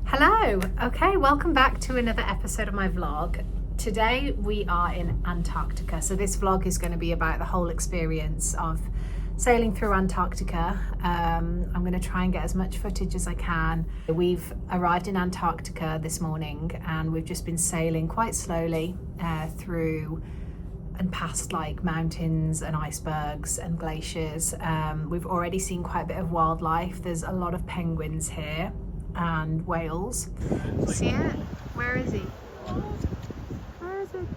Hello. Okay, welcome back to another episode of my vlog. Today we are in Antarctica. So this vlog is going to be about the whole experience of sailing through Antarctica. I'm going to try and get as much footage as I can. We've arrived in Antarctica this morning and we've just been sailing quite slowly through and past like mountains and icebergs and glaciers. We've already seen quite a bit of wildlife. There's a lot of penguins here and whales. See it? Where is he? Where is it?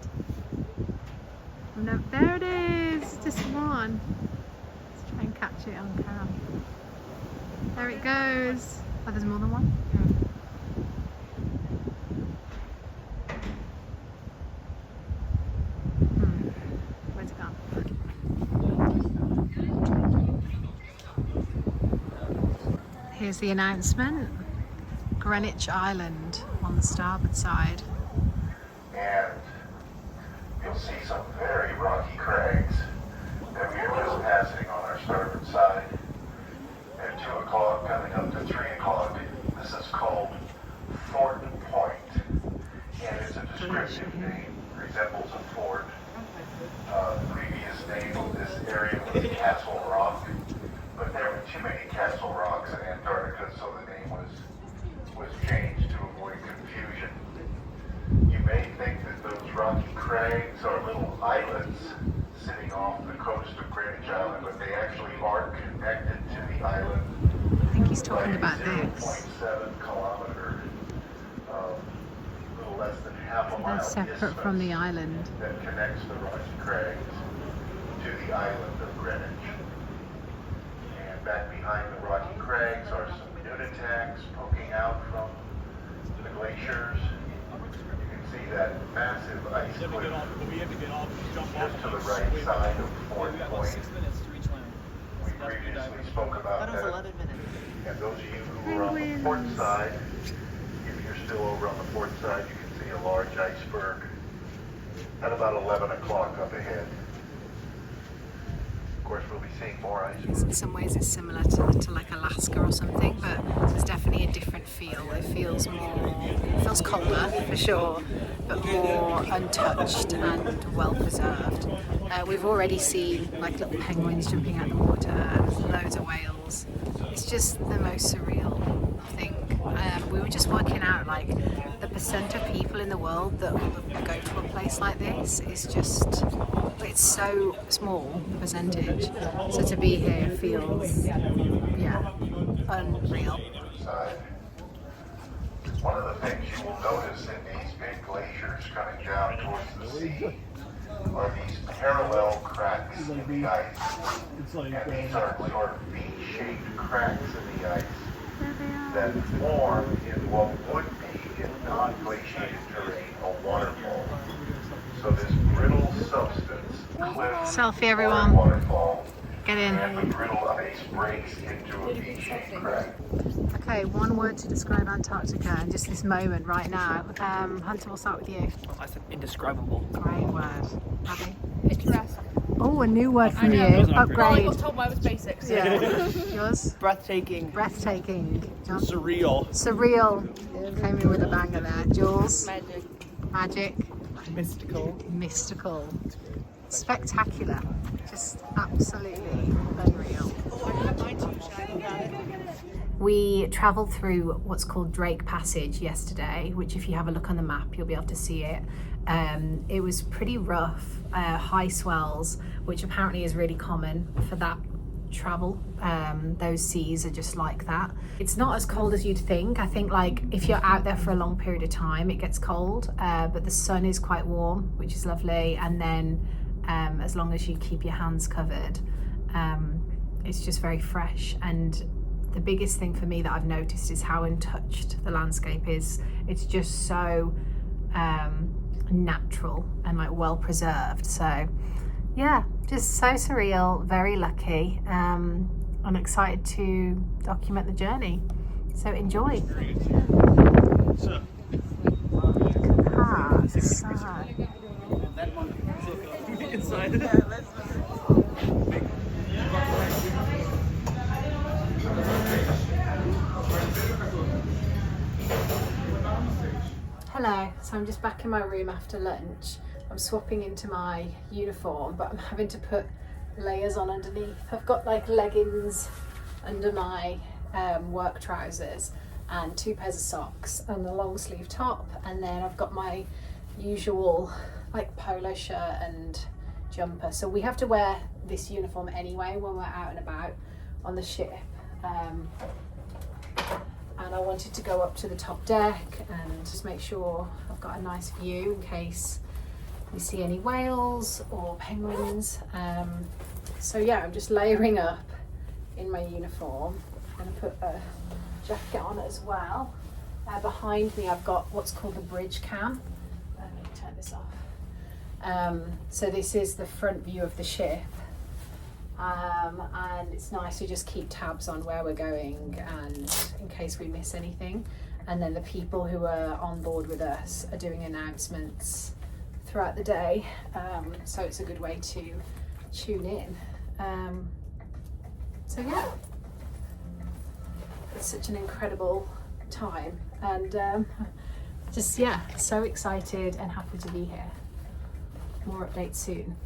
No, there it is, just one. Let's try and catch it on camera. There it goes. Oh, there's more than one? Where's it gone? Here's the announcement. Greenwich Island on the starboard side. And you'll see some very rocky crags that we are just passing on our starboard side. At 2 o'clock, coming up to 3 o'clock, this is called Thornton Point. And it's a descriptive name, resembles a fort. The previous name of this area was Castle Rock, but there were too many Castle Rocks in Antarctica, so the name was changed to avoid confusion. You may think that those rocky crags are little islands sitting off the coast of Greenwich Island, but they actually are connected to the island. I think he's talking about this. 0.7 kilometer, a little less than half a mile They're separate from the island. that connects the rocky crags to the island of Greenwich. And back behind the rocky crags are some nunataks poking out from the glaciers. You can see that massive ice cliff just to the right side of Fort Point. We previously spoke about that. And those of you who are on the port side, if you're still over on the port side, you can see a large iceberg at about 11 o'clock up ahead. Of course, we'll be seeing more icebergs. In some ways it's similar to like Alaska or something, but there's definitely a different feel. It feels colder for sure, but more untouched and well preserved. We've already seen like little penguins jumping out of the water and loads of whales. It's just the most surreal thing. We were just working out like the percent of people in the world that go to a place like this is just, it's so small, the percentage. So to be here feels, yeah, unreal. One of the things you will notice in these big glaciers coming down towards the sea are these parallel cracks in the ice. And these are sort of V-shaped cracks in the ice that form in what would be, in non-glaciated terrain, a waterfall. So this brittle substance, cliff, Selfie everyone. waterfall, Get in. and the brittle ice breaks into a V-shaped crack. Okay, one word to describe Antarctica and just this moment right now. Hunter, we'll start with you. I said indescribable. Great word. Abby? Picturesque. Oh, a new word from you. Well, I Upgrade. got told mine was basics. Yeah. Yours? Breathtaking. Breathtaking. John? Surreal. Surreal. Came in with a banger there. Jules? Magic. Magic. Mystical. Mystical. Spectacular. Just absolutely unreal. We travelled through what's called Drake Passage yesterday, which if you have a look on the map, you'll be able to see it. It was pretty rough, high swells, which apparently is really common for that travel. Those seas are just like that. It's not as cold as you'd think. I think like if you're out there for a long period of time, it gets cold, but the sun is quite warm, which is lovely. And then as long as you keep your hands covered, it's just very fresh. And the biggest thing for me that I've noticed is how untouched the landscape is. It's just so natural and like well preserved. So yeah, just so surreal, very lucky. I'm excited to document the journey. So enjoy. Inside. Hello, so I'm just back in my room after lunch. I'm swapping into my uniform, but I'm having to put layers on underneath. I've got like leggings under my work trousers and 2 pairs of socks and a long sleeve top, and then I've got my usual like polo shirt and jumper. So we have to wear this uniform anyway when we're out and about on the ship. And I wanted to go up to the top deck and just make sure I've got a nice view in case we see any whales or penguins. So yeah, I'm just layering up in my uniform. I'm going to put a jacket on as well. Behind me I've got what's called the bridge cam. Let me turn this off. So this is the front view of the ship. And it's nice to just keep tabs on where we're going and in case we miss anything. And then the people who are on board with us are doing announcements throughout the day, so it's a good way to tune in. So yeah, it's such an incredible time, and just yeah, so excited and happy to be here. More updates soon.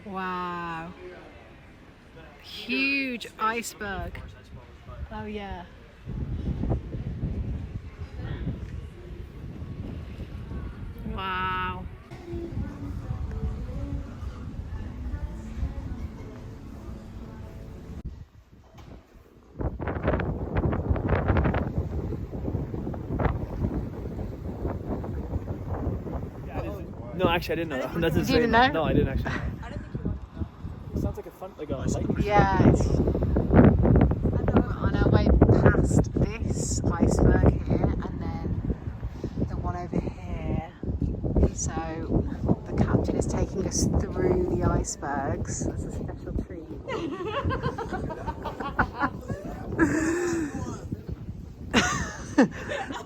Wow, huge iceberg. Oh yeah. Wow. No, actually, I didn't know that. That's You didn't know? No, I didn't actually know. It sounds like a fun, like a lightning. Yeah, it's on our way past this iceberg here, and then the one over here. So the captain is taking us through the icebergs. That's a special treat.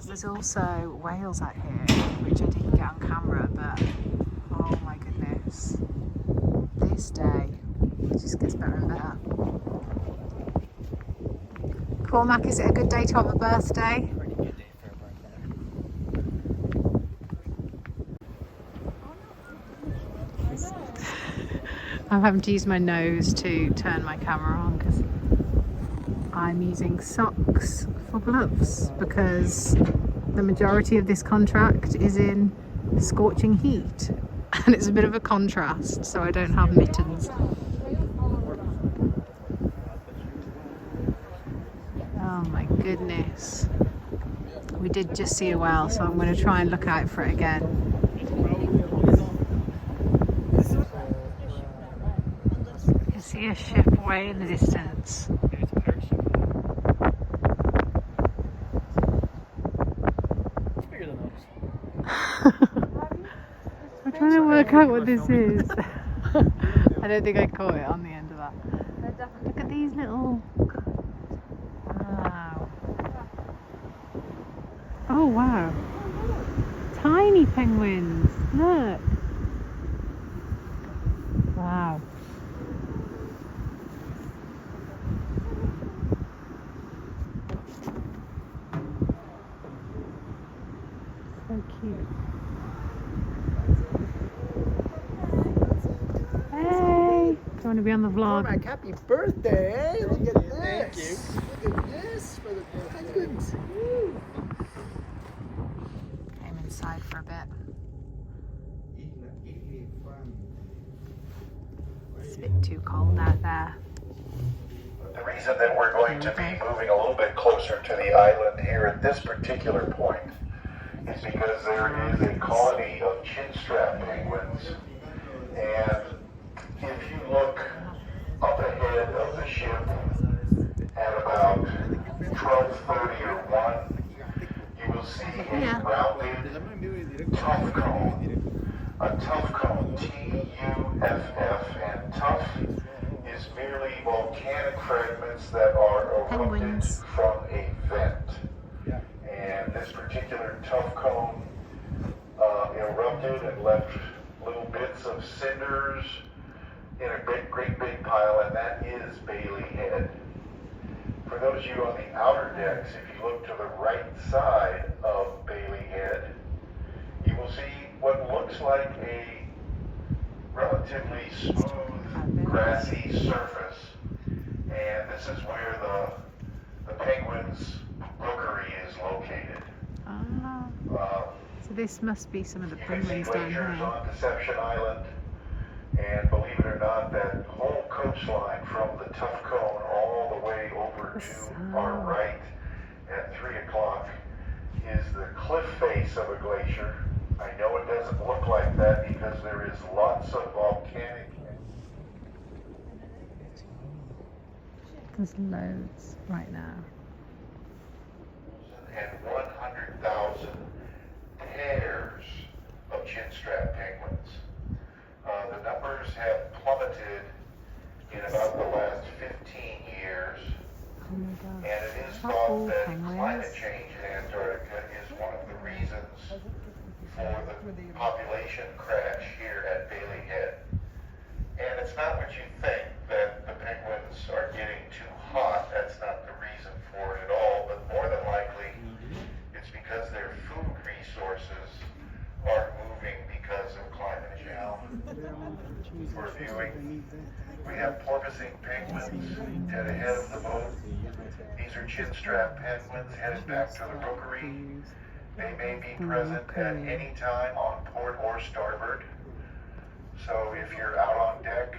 There's also whales out here, which I didn't get on camera, but oh my goodness, this day it just gets better and better. Cormac, is it a good day to have a birthday? Pretty good day for a birthday. I'm having to use my nose to turn my camera on because I'm using socks for gloves because the majority of this contract is in scorching heat and it's a bit of a contrast, so I don't have mittens. Oh my goodness. We did just see a whale, so I'm going to try and look out for it again. You can see a ship way in the distance. Maybe it's a pirate ship. It's bigger than us. I'm trying to work out what this is. I don't think I caught it on the end of that. Look at these little... Wow. Oh wow. Tiny penguins. Look. Wow. So cute. Hey! Do you want to be on the vlog? Cormac, happy birthday! Look at this! Thank you. Look at this for the penguins! Woo. Came inside for a bit. It's a bit too cold out there. The reason that we're going to be moving a little bit closer to the island here at this particular point is because there is a colony of chinstrap penguins, and if you look up ahead of the ship at about 12:30 or 1, you will see a rounded tuff cone. A tuff cone, T-U-F-F, and tuff is merely volcanic fragments that are erupted Penguins. from a vent. And this particular tuff cone erupted and left little bits of cinders in a great big pile, and that is Bailey Head. For for those of you on the outer decks, if you look to the right side of Bailey Head, you will see what looks like a relatively smooth, grassy surface. And this is where the penguins' rookery is located. So this must be some of the You can see penguins down glaciers here. on Deception Island, and believe it or not, that whole coastline from the Tough Cone all the way over to our right at 3 o'clock is the cliff face of a glacier. I know it doesn't look like that because there is lots of volcanic. There's loads right now. And 100,000 pairs of chinstrap penguins. The numbers have plummeted in about the last 15 years, Oh my and gosh. it is Not thought all that penguins. climate change in Antarctica is one of the reasons for the population crash here at Bailey Head. And it's not what you think, that the penguins are getting too hot. That's not the reason for it at all, but more than likely it's because their food resources are moving because of climate change. For viewing, we have porpoising penguins dead ahead of the boat. These are chinstrap penguins headed back to the rookery. They may be present at any time on port or starboard. So if you're out on deck,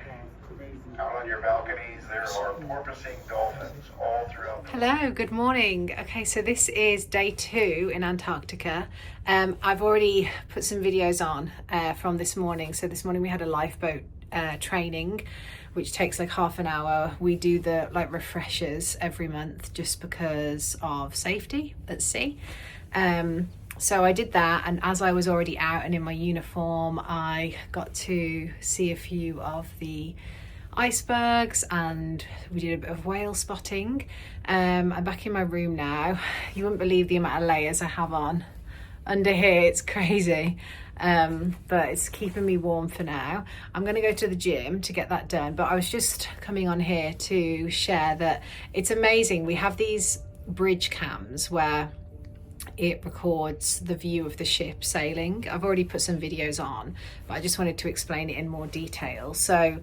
out on your balconies, there are porpoising dolphins all throughout. Hello, good morning. Okay, so this is day 2 in Antarctica. I've already put some videos on from this morning. So this morning we had a lifeboat training, which takes like half an hour. We do the refreshers every month just because of safety at sea. So I did that, and as I was already out and in my uniform, I got to see a few of the icebergs and we did a bit of whale spotting. I'm back in my room now. You wouldn't believe the amount of layers I have on under here. It's crazy, but it's keeping me warm for now. I'm going to go to the gym to get that done, but I was just coming on here to share that it's amazing. We have these bridge cams where it records the view of the ship sailing. I've already put some videos on, but I just wanted to explain it in more detail. So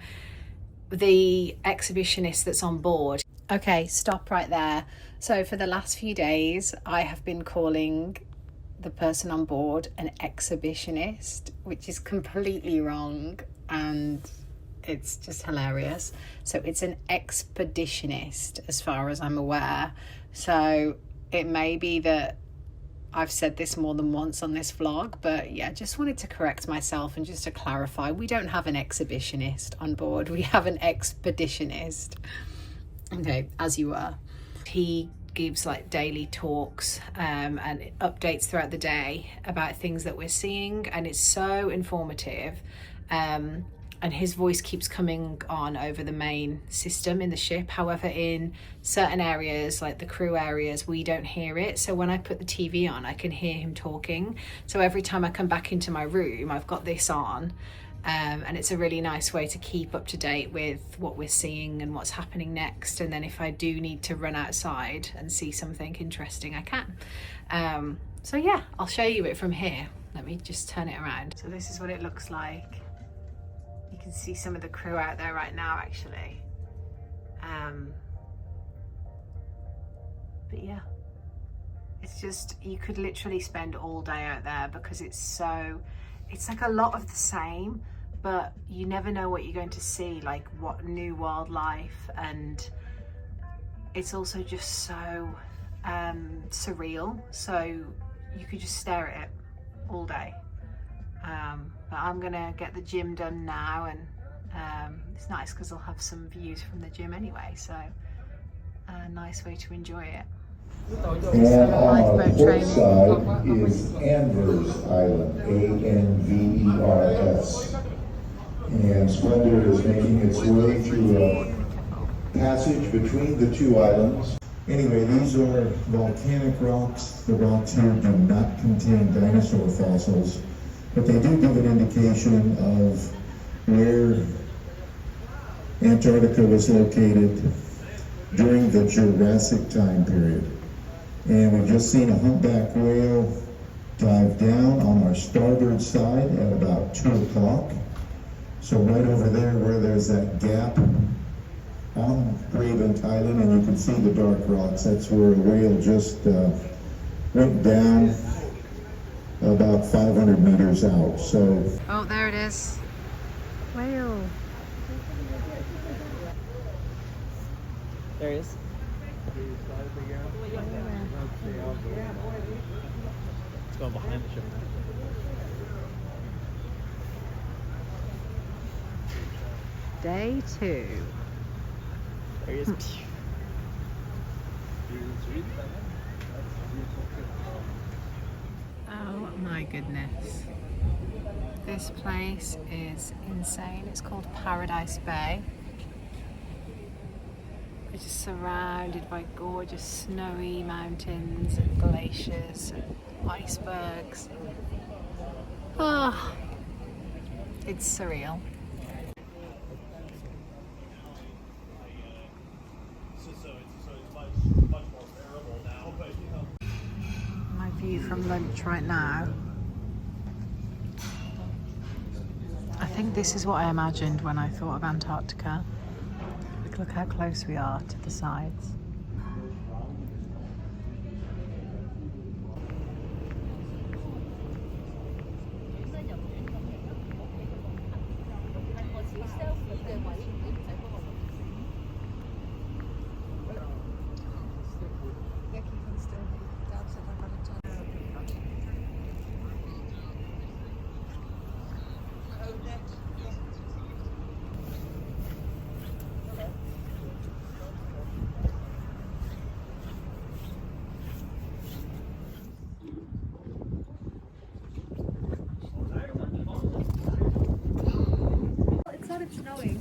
the exhibitionist that's on board. Okay, stop right there. So for the last few days, I have been calling the person on board an exhibitionist, which is completely wrong, and it's just hilarious. So it's an expeditionist as far as I'm aware. So it may be that I've said this more than once on this vlog, but yeah, just wanted to correct myself and just to clarify, we don't have an exhibitionist on board, we have an expeditionist. Okay, as you were. He gives like daily talks and updates throughout the day about things that we're seeing, and it's so informative. And his voice keeps coming on over the main system in the ship. However, in certain areas, like the crew areas, we don't hear it. So when I put the TV on, I can hear him talking. So every time I come back into my room, I've got this on. And it's a really nice way to keep up to date with what we're seeing and what's happening next. And then if I do need to run outside and see something interesting, I can. So yeah, I'll show you it from here. Let me just turn it around. So this is what it looks like. You can see some of the crew out there right now, actually. But yeah, it's just, you could literally spend all day out there because it's like a lot of the same, but you never know what you're going to see, like what new wildlife, and it's also just so surreal. So you could just stare at it all day. But I'm gonna get the gym done now, and it's nice because I'll have some views from the gym anyway, so a nice way to enjoy it. And on the port side is Anvers Island, Anvers. And Splendor is making its way through a passage between the two islands. Anyway, these are volcanic rocks. The rocks here do not contain dinosaur fossils, but they do give an indication of where Antarctica was located during the Jurassic time period. And we've just seen a humpback whale dive down on our starboard side at about 2 o'clock. So right over there where there's that gap on Bravent Island, and you can see the dark rocks, that's where a whale just went down about 500 meters out. So Oh, there it is. Whale. There he is. It's going behind the ship. Day 2. There he is. Oh my goodness. This place is insane. It's called Paradise Bay. It's just surrounded by gorgeous snowy mountains and glaciers and icebergs. Oh, it's surreal. My view from lunch right now. I think this is what I imagined when I thought of Antarctica. Look how close we are to the sides.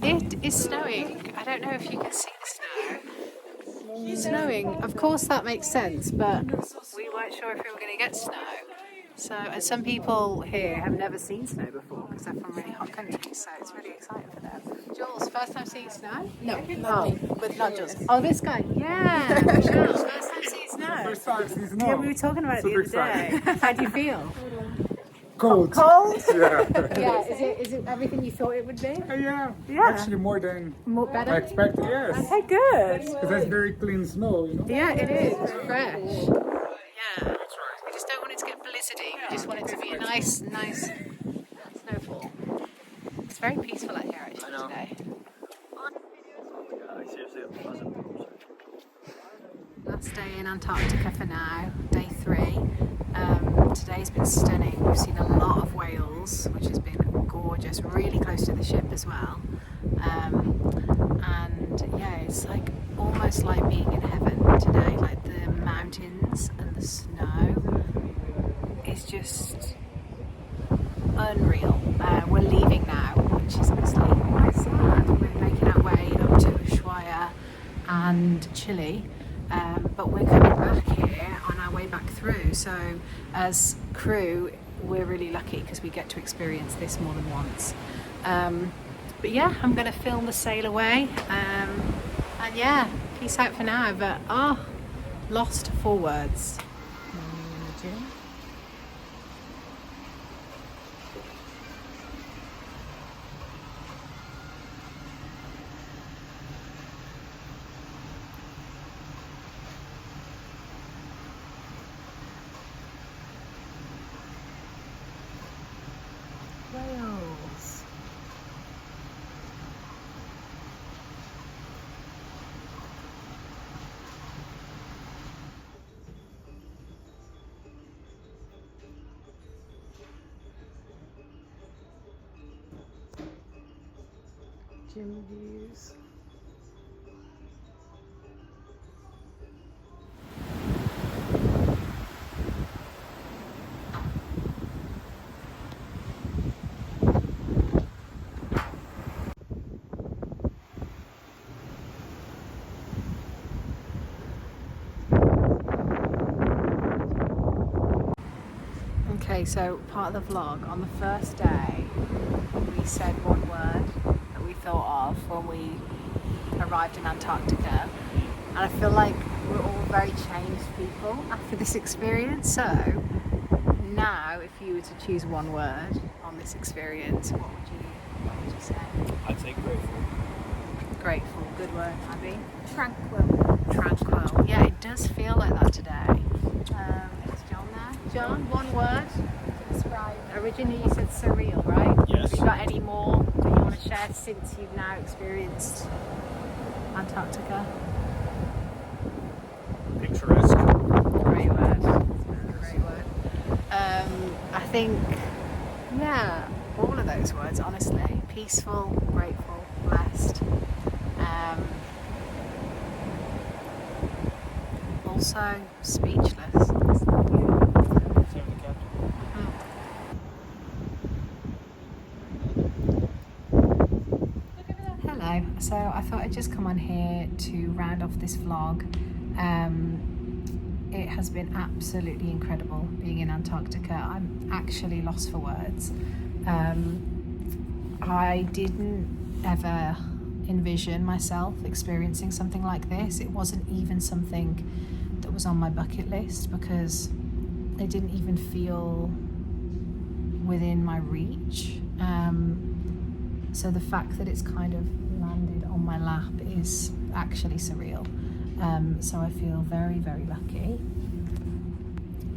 It is snowing. I don't know if you can see the snow. It's snowing. Of course that makes sense, but we weren't sure if we were going to get snow. So, and some people here have never seen snow before because they're from really hot countries, so it's really exciting for them. Jules, first time seeing snow? No, But not Jules. Oh, this guy. Yeah. Jules, first time seeing snow. First time seeing snow. Yeah, we were talking about it the other day. How do you feel? Cold. Cold? Yeah. Yeah. Is it everything you thought it would be? Yeah. Yeah. Actually, more than More better? I expected. Yes. Okay, good. Because that's very clean snow, you know. Yeah, it is. It's fresh. Yeah. We just don't want it to get blizzardy. We just want it to be a nice snowfall. It's very peaceful out here actually today. Last day in Antarctica for now, day 3. Today's been stunning. We've seen a lot of whales, which has been gorgeous, really close to the ship as well. And yeah, it's like almost like being in heaven today. Like the mountains and the snow is just unreal. We're leaving now, which is obviously quite sad. We're making our way up to Ushuaia and Chile. But we're coming back here on our way back through, so as crew we're really lucky because we get to experience this more than once. But yeah, I'm going to film the sail away, and yeah, peace out for now, but lost for words. Whales. Gym views. Okay, so part of the vlog, on the first day we said one word that we thought of when we arrived in Antarctica, And I feel like we're all very changed people after this experience. So now, if you were to choose one word on this experience, what would you say? I'd say grateful. Grateful, good word, Abby. Tranquil. Tranquil. Yeah, it does feel like that today. Is John there? John, one word. Describe. Originally you said surreal, right? Yes. Have you got any more that you want to share since you've now experienced Antarctica? Picturesque. Great word. Great word. I think, yeah, all of those words, honestly. Peaceful, grateful, blessed. Also speechless. Same with the captain. Hello, so I thought I'd just come on here to round off this vlog. It has been absolutely incredible being in Antarctica. I'm actually lost for words. I didn't ever envision myself experiencing something like this. It wasn't even something that was on my bucket list because it didn't even feel within my reach. So the fact that it's kind of landed on my lap is actually surreal. So I feel very, very lucky.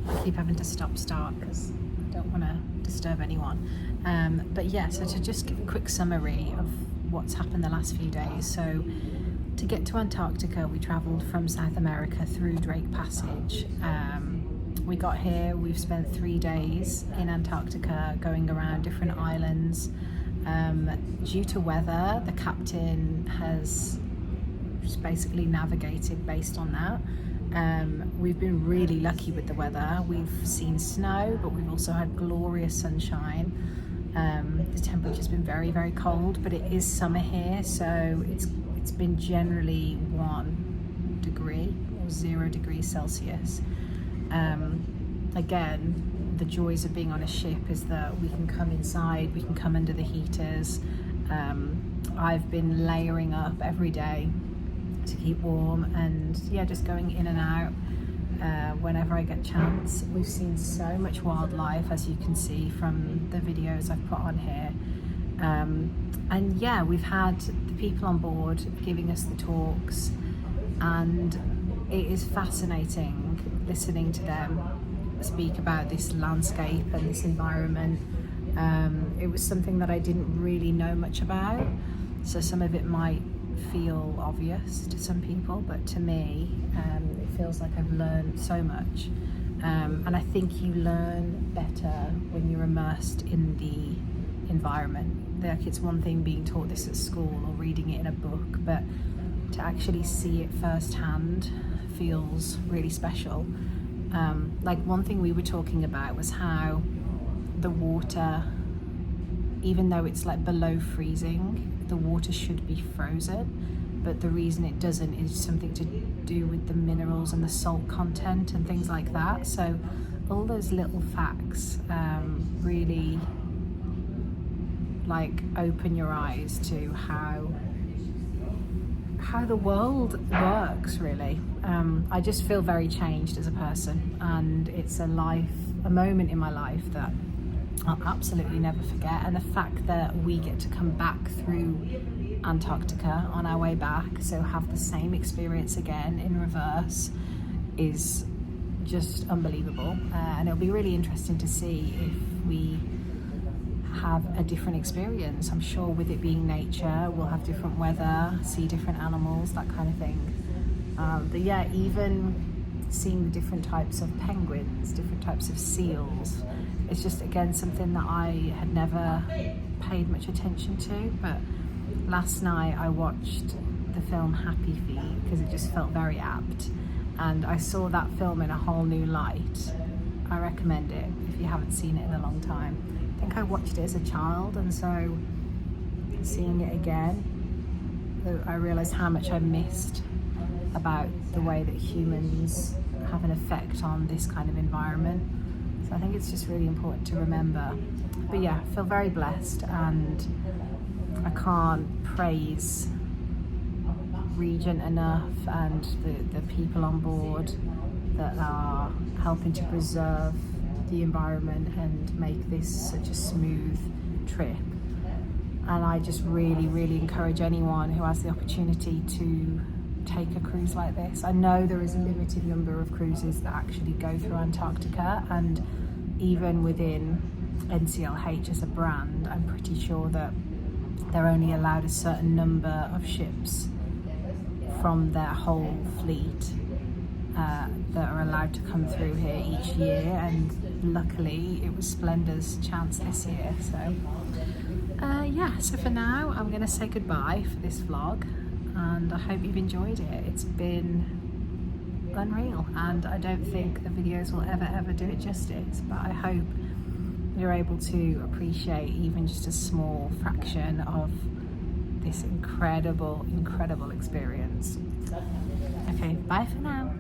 I keep having to start because I don't want to disturb anyone. But yeah, so to just give a quick summary of what's happened the last few days. So to get to Antarctica, we travelled from South America through Drake Passage. We got here, we've spent 3 days in Antarctica going around different islands. Due to weather, the captain has just basically navigated based on that. We've been really lucky with the weather. We've seen snow, but we've also had glorious sunshine. The temperature's been very, very cold, but it is summer here, so it's been generally 1 degree or 0 degrees Celsius. Again, the joys of being on a ship is that we can come inside, we can come under the heaters. I've been layering up every day to keep warm, and yeah, just going in and out whenever I get a chance. We've seen so much wildlife, as you can see from the videos I've put on here. And yeah, we've had the people on board giving us the talks, and it is fascinating listening to them speak about this landscape and this environment. It was something that I didn't really know much about, so some of it might feel obvious to some people, but to me it feels like I've learned so much, and I think you learn better when you're immersed in the environment. Like, it's one thing being taught this at school or reading it in a book, but to actually see it firsthand feels really special. Like, one thing we were talking about was how the water, even though it's like below freezing, the water should be frozen, but the reason it doesn't is something to do with the minerals and the salt content and things like that. So all those little facts really like open your eyes to how the world works, really. I just feel very changed as a person, and it's a moment in my life that I'll absolutely never forget. And the fact that we get to come back through Antarctica on our way back, so have the same experience again in reverse, is just unbelievable. And it'll be really interesting to see if we have a different experience. I'm sure with it being nature, we'll have different weather, see different animals, that kind of thing. But yeah, even seeing the different types of penguins, different types of seals, it's just, again, something that I had never paid much attention to. But last night I watched the film Happy Feet because it just felt very apt, and I saw that film in a whole new light. I recommend it if you haven't seen it in a long time. I think I watched it as a child, and so seeing it again, I realised how much I missed about the way that humans have an effect on this kind of environment. So I think it's just really important to remember. But yeah, I feel very blessed, and I can't praise Regent enough and the people on board that are helping to preserve the environment and make this such a smooth trip. And I just really, really encourage anyone who has the opportunity to take a cruise like this. I know there is a limited number of cruises that actually go through Antarctica, and even within NCLH as a brand, I'm pretty sure that they're only allowed a certain number of ships from their whole fleet that are allowed to come through here each year, and luckily it was Splendor's chance this year. So yeah, so for now I'm going to say goodbye for this vlog, and I hope you've enjoyed it. It's been unreal, and I don't think the videos will ever do it justice, but I hope you're able to appreciate even just a small fraction of this incredible experience. Okay, bye for now.